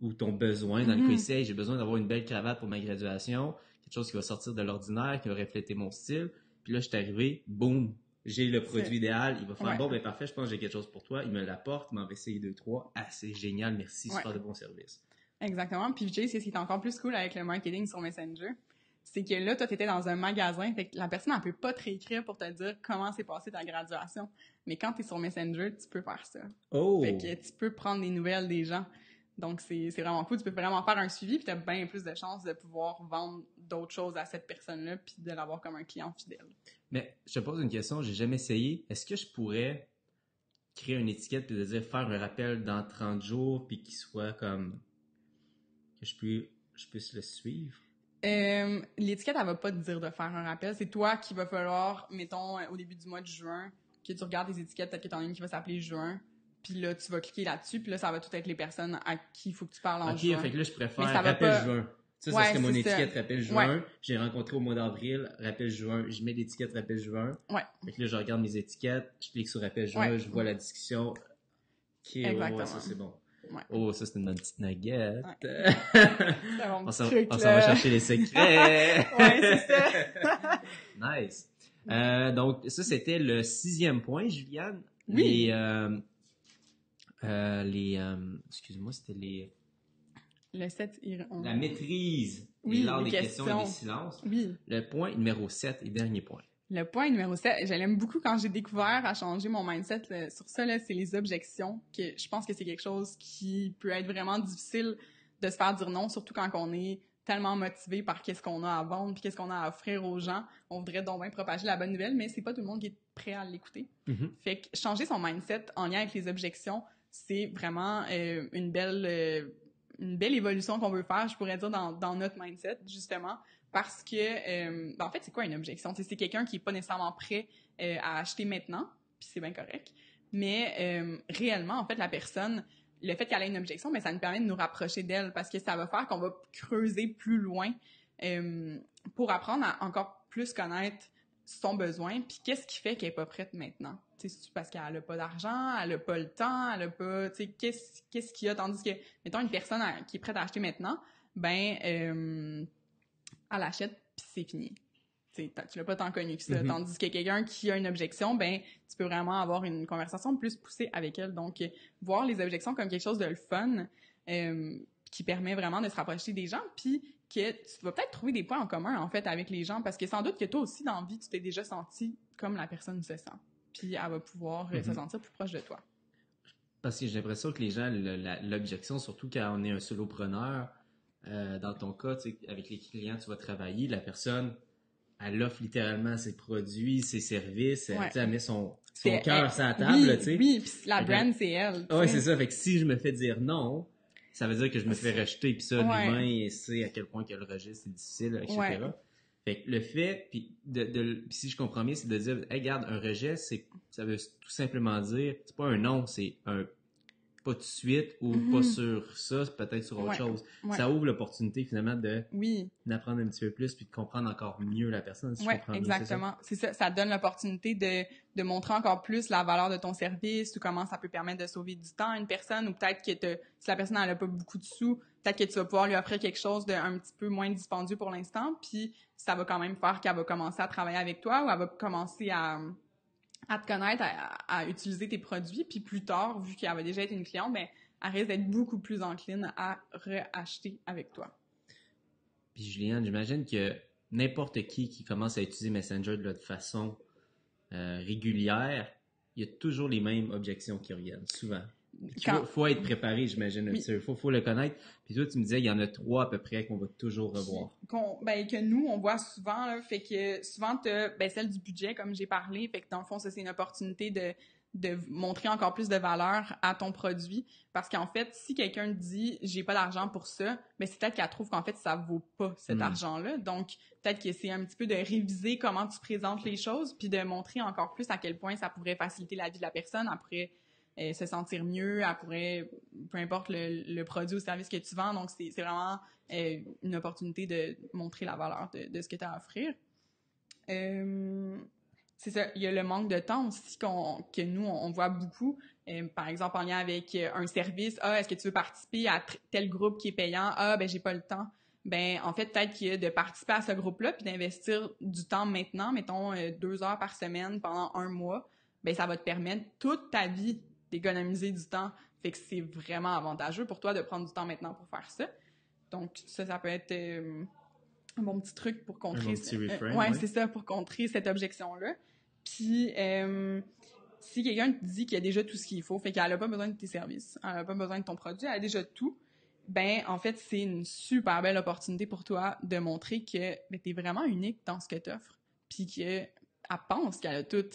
ou ton besoin. Dans le cas ici, hey, j'ai besoin d'avoir une belle cravate pour ma graduation, quelque chose qui va sortir de l'ordinaire, qui va refléter mon style. Puis là, je suis arrivé, boum, j'ai le produit idéal. Il va faire, bon, ben parfait, je pense que j'ai quelque chose pour toi. Il me l'apporte, il m'en va essayer 2-3. Ah, c'est génial, merci, super de bon service. Exactement. Puis Jay, c'est ce qui est encore plus cool avec le marketing sur Messenger. C'est que là, toi, t'étais dans un magasin, fait que la personne, elle peut pas te réécrire pour te dire comment s'est passée ta graduation. Mais quand t'es sur Messenger, tu peux faire ça. Oh! Fait que tu peux prendre des nouvelles des gens. Donc, c'est vraiment cool. Tu peux vraiment faire un suivi, puis t'as bien plus de chances de pouvoir vendre d'autres choses à cette personne-là, puis de l'avoir comme un client fidèle. Mais je te pose une question, j'ai jamais essayé. Est-ce que je pourrais créer une étiquette puis de dire faire un rappel dans 30 jours puis qu'il soit comme que je puisse le suivre? L'étiquette, elle va pas te dire de faire un rappel. C'est toi qui va falloir, mettons, au début du mois de juin, que tu regardes tes étiquettes, peut-être que t'en as une qui va s'appeler juin, puis là, tu vas cliquer là-dessus, puis là, ça va tout être les personnes à qui il faut que tu parles en juin. OK, fait que là, je préfère rappel juin. Ça serait mon étiquette rappel juin. Ouais. J'ai rencontré au mois d'avril, rappel juin. Je mets l'étiquette rappel juin. Ouais. Fait que là, je regarde mes étiquettes, je clique sur rappel juin, je vois la discussion. OK, exactement. Ouais, ça c'est bon. Ouais. Oh, ça c'est une bonne petite nugget. Ouais. On s'en va chercher les secrets. Ouais, c'est ça. Nice. Donc, ça, c'était le 6e point, Juliane. Oui. Excuse-moi, c'était les... Le 7, La maîtrise oui, et l'art des questions et des silences. Oui. Le point numéro 7 et dernier point. Le point numéro 7, je l'aime beaucoup quand j'ai découvert à changer mon mindset sur ça, là, c'est les objections. Que je pense que c'est quelque chose qui peut être vraiment difficile de se faire dire non, surtout quand on est tellement motivé par qu'est-ce qu'on a à vendre puis qu'est-ce qu'on a à offrir aux gens. On voudrait donc bien propager la bonne nouvelle, mais c'est pas tout le monde qui est prêt à l'écouter. Fait que changer son mindset en lien avec les objections, c'est vraiment une belle évolution qu'on veut faire, je pourrais dire, dans notre mindset, justement, parce que, en fait, c'est quoi une objection? C'est quelqu'un qui est pas nécessairement prêt à acheter maintenant, puis c'est bien correct, mais réellement, en fait, la personne, le fait qu'elle ait une objection, mais ça nous permet de nous rapprocher d'elle, parce que ça va faire qu'on va creuser plus loin pour apprendre à encore plus connaître son besoin, puis qu'est-ce qui fait qu'elle est pas prête maintenant? C'est parce qu'elle a pas d'argent, elle a pas le temps, elle a pas, tu sais, qu'est-ce qu'il y a, tandis que, mettons, une personne qui est prête à acheter maintenant, ben, elle achète puis c'est fini. Tu l'as pas tant connu que ça. Tandis que quelqu'un qui a une objection, ben, tu peux vraiment avoir une conversation plus poussée avec elle. Donc, voir les objections comme quelque chose de le fun, qui permet vraiment de se rapprocher des gens, puis que tu vas peut-être trouver des points en commun, en fait, avec les gens, parce que sans doute que toi aussi, dans la vie, tu t'es déjà senti comme la personne se sent. Puis elle va pouvoir se sentir plus proche de toi. Parce que j'ai l'impression que les gens, l'objection, surtout quand on est un solopreneur, dans ton cas, tu sais, avec les clients, tu vas travailler, la personne, elle offre littéralement ses produits, ses services, elle met son cœur sur la table, tu sais. Oui, puis la brand, c'est elle. Ouais, c'est ça. Fait que si je me fais dire non, ça veut dire que je me fais rejeter, puis ça, l'humain sait à quel point que le rejet, c'est difficile, etc. Ouais. Fait que le fait, puis si je comprends bien, c'est de dire, hey, regarde, un rejet, ça veut tout simplement dire, c'est pas un non, c'est un pas tout de suite ou pas sur ça, peut-être sur autre chose. Ouais. Ça ouvre l'opportunité finalement d'apprendre un petit peu plus puis de comprendre encore mieux la personne, si je comprends bien. Exactement. C'est ça. Ça donne l'opportunité de montrer encore plus la valeur de ton service ou comment ça peut permettre de sauver du temps à une personne ou peut-être que si la personne n'a pas beaucoup de sous, peut-être que tu vas pouvoir lui offrir quelque chose d'un petit peu moins dispendieux pour l'instant, puis ça va quand même faire qu'elle va commencer à travailler avec toi ou elle va commencer à te connaître, à utiliser tes produits, puis plus tard, vu qu'elle va déjà être une cliente, ben, elle risque d'être beaucoup plus encline à reacheter avec toi. Puis Juliane, j'imagine que n'importe qui commence à utiliser Messenger de façon régulière, il y a toujours les mêmes objections qui reviennent, souvent. Il faut être préparé, j'imagine. Oui. Il faut le connaître. Puis toi, tu me disais, il y en a 3 à peu près qu'on va toujours revoir. Que nous, on voit souvent, là, fait que souvent, t'as celle du budget, comme j'ai parlé. Fait que dans le fond, ça, c'est une opportunité de montrer encore plus de valeur à ton produit. Parce qu'en fait, si quelqu'un dit « j'ai pas d'argent pour ça », c'est peut-être qu'elle trouve qu'en fait, ça vaut pas cet argent-là. Donc, peut-être que c'est un petit peu de réviser comment tu présentes les choses, puis de montrer encore plus à quel point ça pourrait faciliter la vie de la personne. Elle pourrait se sentir mieux, elle pourrait, peu importe le produit ou service que tu vends. Donc, c'est vraiment une opportunité de montrer la valeur de ce que tu as à offrir. C'est ça, il y a le manque de temps aussi que nous, on voit beaucoup. Par exemple, en lien avec un service, est-ce que tu veux participer à tel groupe qui est payant? J'ai pas le temps. En fait, peut-être qu'il y a de participer à ce groupe-là puis d'investir du temps maintenant, mettons 2 heures par semaine pendant 1 mois, ça va te permettre toute ta vie d'économiser du temps. Fait que c'est vraiment avantageux pour toi de prendre du temps maintenant pour faire ça. Donc, ça peut être un bon petit truc pour contrer... c'est ça, pour contrer cette objection-là. Puis, si quelqu'un te dit qu'il y a déjà tout ce qu'il faut, fait qu'elle n'a pas besoin de tes services, elle n'a pas besoin de ton produit, elle a déjà tout, en fait, c'est une super belle opportunité pour toi de montrer que tu es vraiment unique dans ce que tu offres. Puis qu'elle pense qu'elle a tout,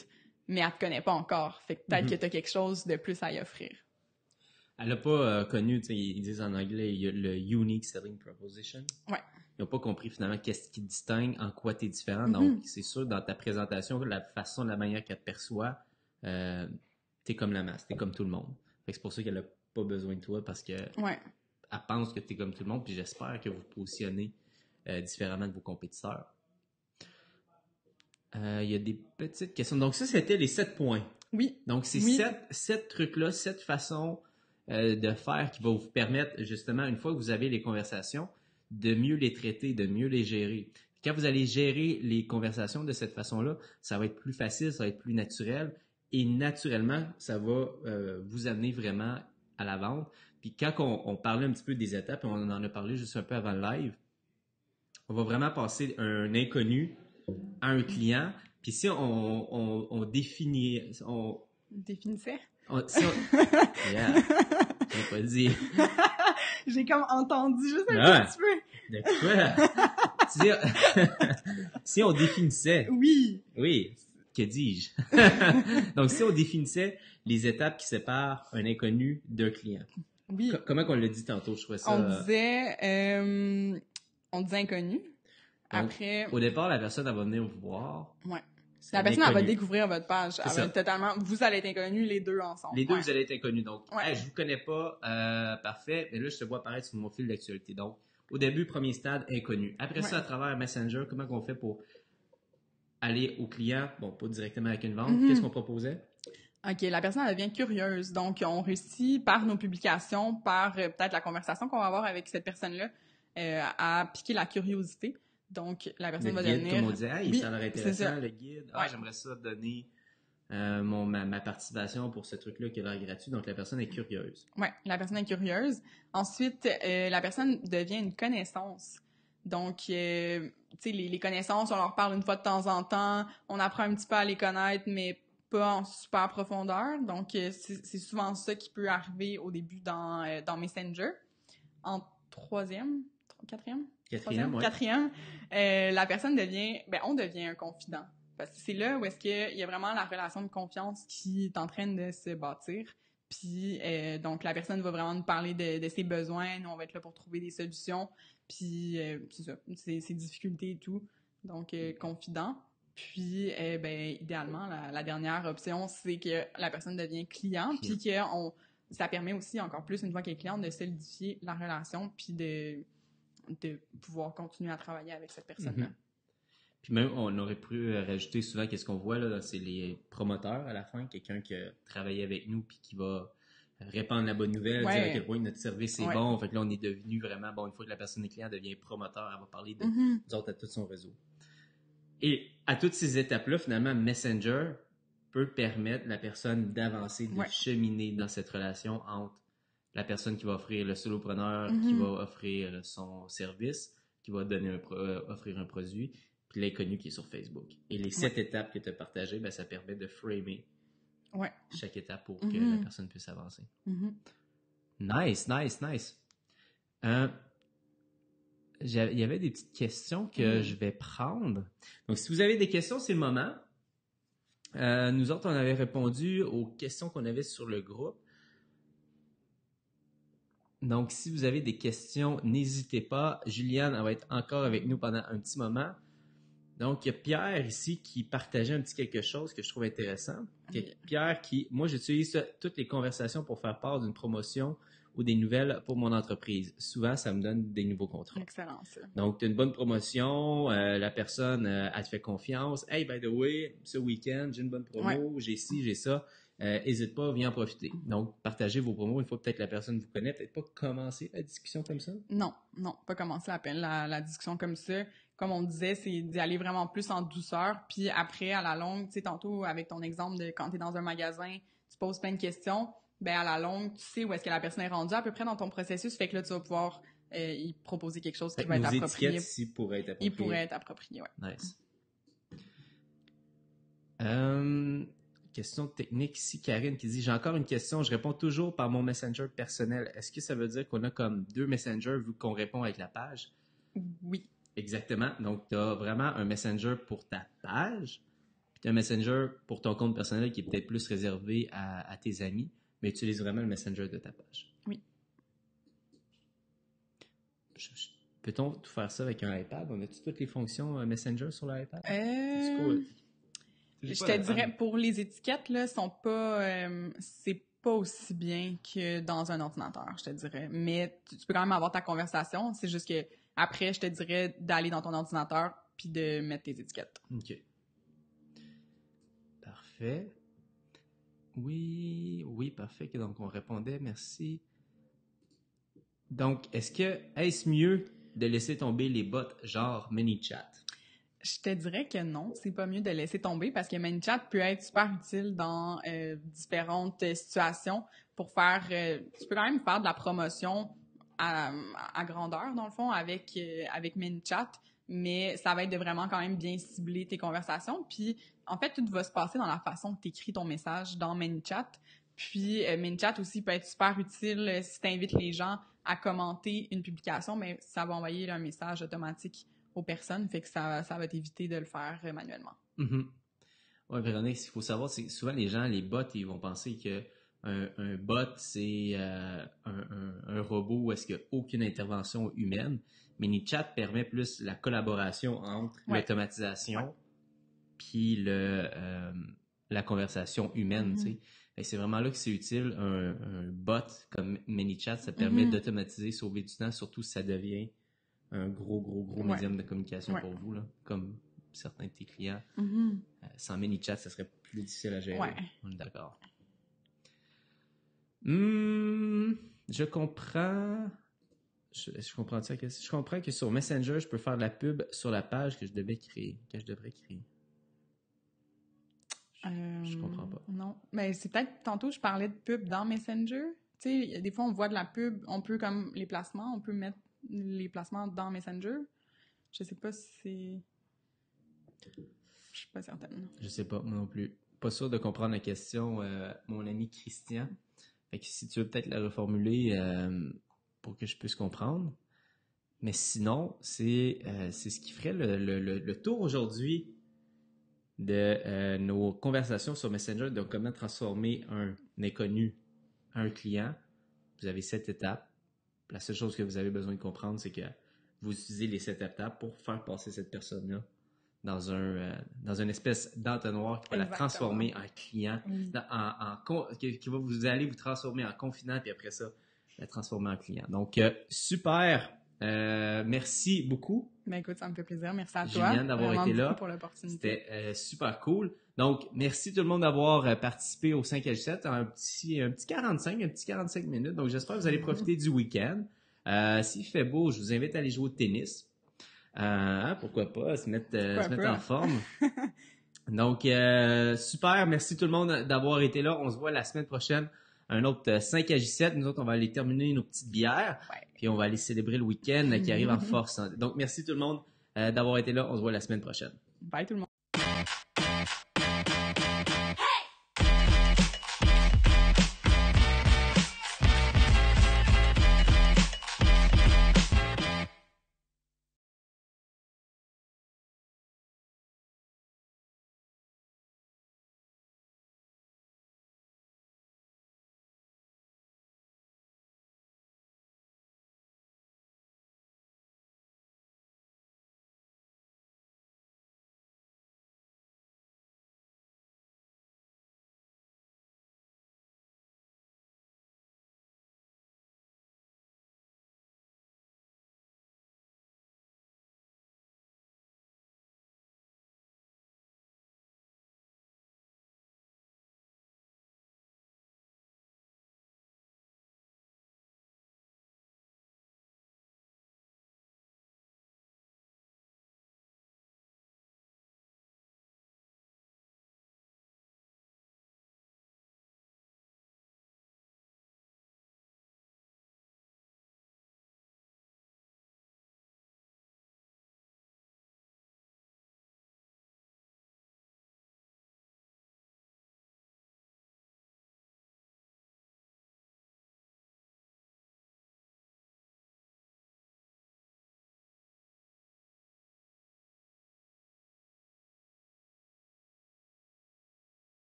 mais elle te connaît pas encore. Fait que peut-être que tu as quelque chose de plus à y offrir. Elle n'a pas connu, ils disent en anglais, il y a le unique selling proposition. Ouais. Ils n'ont pas compris finalement qu'est-ce qui te distingue, en quoi tu es différent. Donc, c'est sûr, dans ta présentation, la manière qu'elle te perçoit, t'es comme la masse, t'es comme tout le monde. Fait que c'est pour ça qu'elle n'a pas besoin de toi parce que elle pense que t'es comme tout le monde. Puis j'espère que vous vous positionnez différemment de vos compétiteurs. Il y a des petites questions. Donc ça, c'était les 7 points. Oui. Donc c'est 7 trucs-là, 7 façons de faire qui vont vous permettre, justement, une fois que vous avez les conversations, de mieux les traiter, de mieux les gérer. Puis quand vous allez gérer les conversations de cette façon-là, ça va être plus facile, ça va être plus naturel. Et naturellement, ça va vous amener vraiment à la vente. Puis quand on parlait un petit peu des étapes, on en a parlé juste un peu avant le live, on va vraiment passer d'un inconnu à un client. Puis si on définit... Définissait? Yeah, j'ai pas dit. J'ai comme entendu juste un petit peu. De quoi? Si on définissait... Oui. Que dis-je? Donc, si on définissait les étapes qui séparent un inconnu d'un client. Oui. Comment qu'on l'a dit tantôt? Je trouvais ça... On disait inconnu. Donc, après... Au départ, la personne, elle va venir vous voir. Ouais. La personne, elle va découvrir votre page. Totalement... Vous allez être inconnus les deux ensemble. Les deux, vous allez être inconnus. Donc, je vous connais pas, parfait, mais là, je te vois apparaître sur mon fil d'actualité. Donc, au début, premier stade, inconnu. Après ça, à travers Messenger, comment on fait pour aller au client? Bon, pas directement avec une vente. Qu'est-ce qu'on proposait? OK, la personne, elle devient curieuse. Donc, on réussit par nos publications, par peut-être la conversation qu'on va avoir avec cette personne-là, à piquer la curiosité. Donc, la personne va devenir... Comme on disait, ça a l'air intéressant, le guide. J'aimerais ça donner ma participation pour ce truc-là qui a l'air gratuit. Donc, la personne est curieuse. Oui, la personne est curieuse. Ensuite, la personne devient une connaissance. Donc, tu sais, les connaissances, on leur parle une fois de temps en temps. On apprend un petit peu à les connaître, mais pas en super profondeur. Donc, c'est souvent ça qui peut arriver au début dans Messenger. En quatrième, la personne devient... on devient un confident. Parce que c'est là où est-ce qu'il y a vraiment la relation de confiance qui est en train de se bâtir. Puis, donc, la personne va vraiment nous parler de ses besoins. Nous, on va être là pour trouver des solutions. Puis, c'est ça, ses difficultés et tout. Donc, confident. Puis, idéalement, la dernière option, c'est que la personne devient client. Puis ça permet aussi, encore plus, une fois qu'elle est cliente, de solidifier la relation puis de pouvoir continuer à travailler avec cette personne-là. Puis même, on aurait pu rajouter souvent, qu'est-ce qu'on voit là, c'est les promoteurs à la fin, quelqu'un qui a travaillé avec nous puis qui va répandre la bonne nouvelle, dire à quel point notre service est bon. Fait que là, on est devenu vraiment, une fois que la personne est client devient promoteur, elle va parler de nous autres à tout son réseau. Et à toutes ces étapes-là, finalement, Messenger peut permettre à la personne d'avancer, de cheminer dans cette relation entre la personne qui va offrir le solopreneur, qui va offrir son service, qui va donner offrir un produit, puis l'inconnu qui est sur Facebook. Et les 7 étapes que tu as partagées, ben, ça permet de framer chaque étape pour que la personne puisse avancer. Nice. Il y avait des petites questions que je vais prendre. Donc, si vous avez des questions, c'est le moment. Nous autres, on avait répondu aux questions qu'on avait sur le groupe. Donc, si vous avez des questions, n'hésitez pas. Juliane, elle va être encore avec nous pendant un petit moment. Donc, il y a Pierre ici qui partageait un petit quelque chose que je trouve intéressant. Pierre moi, j'utilise toutes les conversations pour faire part d'une promotion ou des nouvelles pour mon entreprise. Souvent, ça me donne des nouveaux contrats. Excellent, ça. Donc, tu as une bonne promotion, la personne, elle te fait confiance. « Hey, by the way, ce week-end, j'ai une bonne promo, j'ai ci, j'ai ça. N'hésite pas, viens en profiter. » Donc, partagez vos promos. Une fois peut-être la personne vous connaît, peut-être pas commencer la discussion comme ça? Non, pas commencer la discussion comme ça. Comme on disait, c'est d'y aller vraiment plus en douceur. Puis après, à la longue, tu sais, tantôt, avec ton exemple de quand tu es dans un magasin, tu poses plein de questions, ben à la longue, tu sais où est-ce que la personne est rendue à peu près dans ton processus, fait que là, tu vas pouvoir y proposer quelque chose qui va être approprié. Nos étiquettes ici pourraient être appropriées. Il pourrait être approprié, ouais. Nice. Question technique ici, Karine qui dit « J'ai encore une question, je réponds toujours par mon Messenger personnel. Est-ce que ça veut dire qu'on a comme 2 Messengers vu qu'on répond avec la page? » Oui. Exactement. Donc, tu as vraiment un Messenger pour ta page, puis tu as un Messenger pour ton compte personnel qui est peut-être plus réservé à tes amis, mais utilise vraiment le Messenger de ta page. Oui. Peut-on tout faire ça avec un iPad? On a-tu toutes les fonctions Messenger sur l'iPad? Je te dirais, pour les étiquettes, là, c'est pas aussi bien que dans un ordinateur, je te dirais. Mais tu peux quand même avoir ta conversation. C'est juste que après, je te dirais d'aller dans ton ordinateur puis de mettre tes étiquettes. OK. Parfait. Oui, parfait. Donc, on répondait. Merci. Donc, est-ce mieux de laisser tomber les bots genre ManyChat? Je te dirais que non, c'est pas mieux de laisser tomber parce que ManyChat peut être super utile dans différentes situations pour faire... tu peux quand même faire de la promotion à grandeur, dans le fond, avec ManyChat, mais ça va être de vraiment quand même bien cibler tes conversations. Puis, en fait, tout va se passer dans la façon que tu écris ton message dans ManyChat. Puis, ManyChat aussi peut être super utile si tu invites les gens à commenter une publication, mais ça va envoyer un message automatique aux personnes, fait que ça va t'éviter de le faire manuellement. Mm-hmm. Oui, Véronique, ce qu'il faut savoir, c'est que souvent les gens, les bots, ils vont penser que un bot, c'est un robot où est-ce qu'il n'y a aucune intervention humaine. ManyChat permet plus la collaboration entre l'automatisation puis la conversation humaine, tu sais. Et c'est vraiment là que c'est utile. Un bot comme ManyChat, ça permet d'automatiser, sauver du temps, surtout si ça devient un gros médium de communication pour vous, là, comme certains de tes clients. Sans ManyChat, ça serait plus difficile à gérer. On est d'accord. Je comprends. Je comprends ça. Je comprends que sur Messenger, je peux faire de la pub sur la page que je devrais créer. Je comprends pas. Non. Mais c'est peut-être, tantôt, je parlais de pub dans Messenger. Tu sais, des fois, on voit de la pub, on peut, comme les placements, on peut mettre les placements dans Messenger. Je sais pas si c'est... Je suis pas certaine. Je sais pas, moi non plus. Pas sûr de comprendre la question, mon ami Christian. Fait que si tu veux peut-être la reformuler pour que je puisse comprendre. Mais sinon, c'est ce qui ferait le tour aujourd'hui de nos conversations sur Messenger, donc comment transformer un inconnu en un client. Vous avez 7 étapes. La seule chose que vous avez besoin de comprendre, c'est que vous utilisez les 7 étapes pour faire passer cette personne-là dans une espèce d'entonnoir qui va la transformer en client, qui va vous allez vous transformer en confident, puis après ça, la transformer en client. Donc, super! Merci beaucoup. Ben écoute, ça me fait plaisir. Merci à toi. Juliane, d'avoir été là. Pour l'opportunité. C'était super cool. Donc, merci tout le monde d'avoir participé au 5H7. Un petit 45 minutes. Donc, j'espère que vous allez profiter du week-end. S'il fait beau, je vous invite à aller jouer au tennis. Pourquoi pas, se mettre en forme. Donc, super. Merci tout le monde d'avoir été là. On se voit la semaine prochaine un autre 5 à J7. Nous autres, on va aller terminer nos petites bières. Ouais. Puis on va aller célébrer le week-end qui arrive en force. Donc, merci tout le monde d'avoir été là. On se voit la semaine prochaine. Bye tout le monde.